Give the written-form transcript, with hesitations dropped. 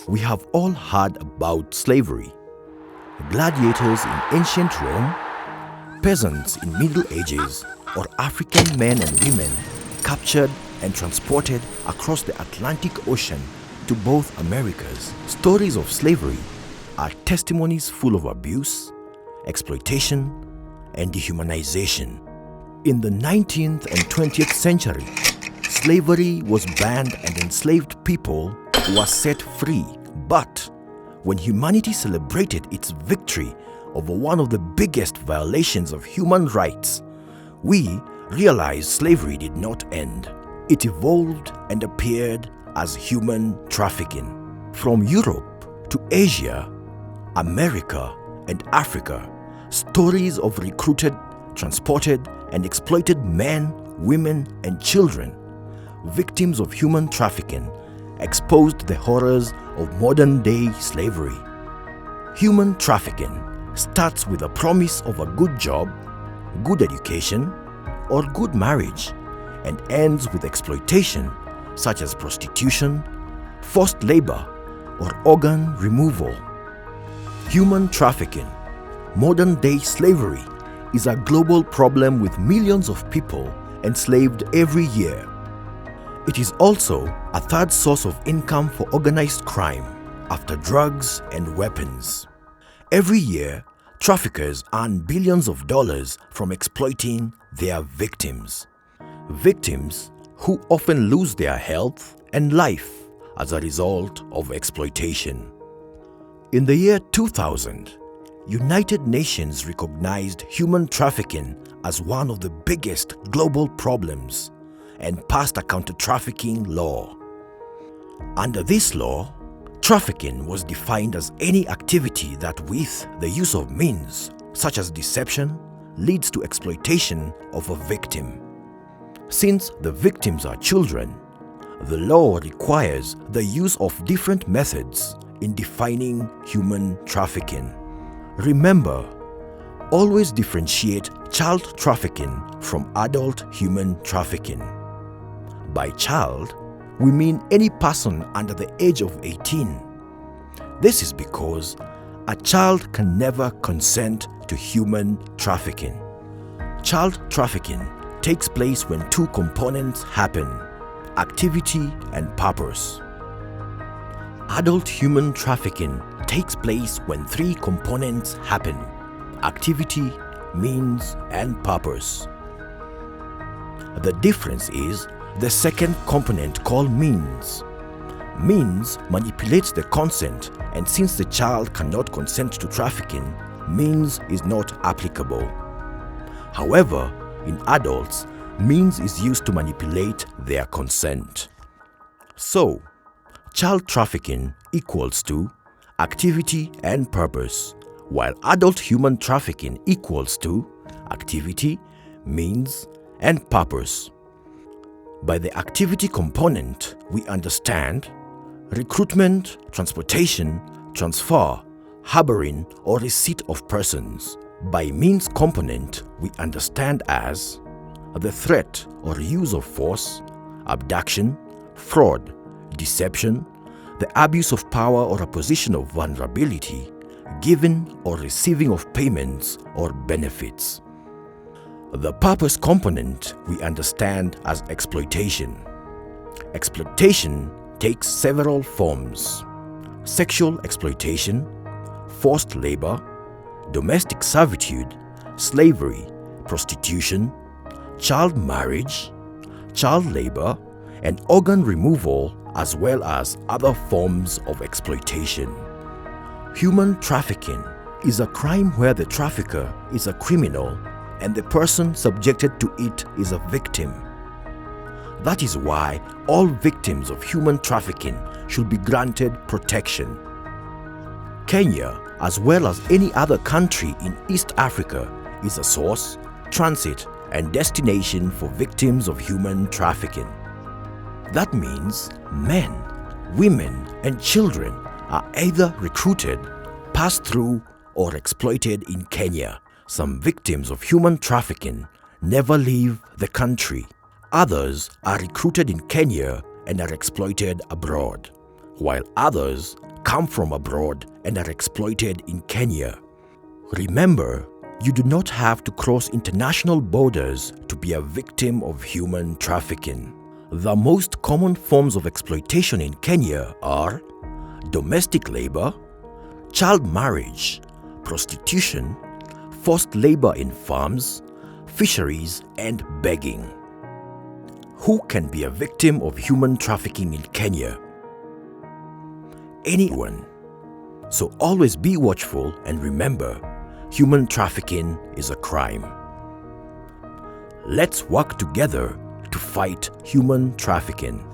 We have all heard about slavery. Gladiators in ancient Rome, peasants in Middle Ages, or African men and women captured and transported across the Atlantic Ocean to both Americas. Stories of slavery are testimonies full of abuse, exploitation, and dehumanization. In the 19th and 20th century, slavery was banned and enslaved people were set free. But when humanity celebrated its victory over one of the biggest violations of human rights, we realized slavery did not end. It evolved and appeared as human trafficking. From Europe to Asia, America, and Africa, stories of recruited, transported, and exploited men, women, and children, victims of human trafficking, exposed the horrors of modern-day slavery. Human trafficking starts with a promise of a good job, good education, or good marriage, and ends with exploitation such as prostitution, forced labor, or organ removal. Human trafficking, modern-day slavery, is a global problem with millions of people enslaved every year. It is also a third source of income for organized crime after drugs and weapons. Every year, traffickers earn billions of dollars from exploiting their victims. Victims who often lose their health and life as a result of exploitation. In the year 2000, United Nations recognized human trafficking as one of the biggest global problems and passed a counter-trafficking law. Under this law, trafficking was defined as any activity that with the use of means, such as deception, leads to exploitation of a victim. Since the victims are children, the law requires the use of different methods in defining human trafficking. Remember, always differentiate child trafficking from adult human trafficking. By child, we mean any person under the age of 18. This is because a child can never consent to human trafficking. Child trafficking takes place when two components happen: activity and purpose. Adult human trafficking takes place when three components happen: activity, means, and purpose. The difference is the second component called means. Means manipulates the consent, and since the child cannot consent to trafficking, means is not applicable. However, in adults, means is used to manipulate their consent. So, child trafficking equals to activity and purpose, while adult human trafficking equals to activity, means, and purpose. By the activity component, we understand recruitment, transportation, transfer, harboring, or receipt of persons. By means component, we understand as the threat or use of force, abduction, fraud, deception, the abuse of power or a position of vulnerability, giving or receiving of payments or benefits. The purpose component we understand as exploitation. Exploitation takes several forms: sexual exploitation, forced labor, domestic servitude, slavery, prostitution, child marriage, child labor, and organ removal, as well as other forms of exploitation. Human trafficking is a crime where the trafficker is a criminal and the person subjected to it is a victim. That is why all victims of human trafficking should be granted protection. Kenya, as well as any other country in East Africa, is a source, transit, and destination for victims of human trafficking. That means men, women, and children are either recruited, passed through, or exploited in Kenya. Some victims of human trafficking never leave the country. Others are recruited in Kenya and are exploited abroad. while others come from abroad and are exploited in Kenya. Remember, you do not have to cross international borders to be a victim of human trafficking. The most common forms of exploitation in Kenya are domestic labor, child marriage, prostitution, forced labor in farms, fisheries, and begging. Who can be a victim of human trafficking in Kenya? Anyone. So always be watchful and remember, human trafficking is a crime. Let's work together to fight human trafficking.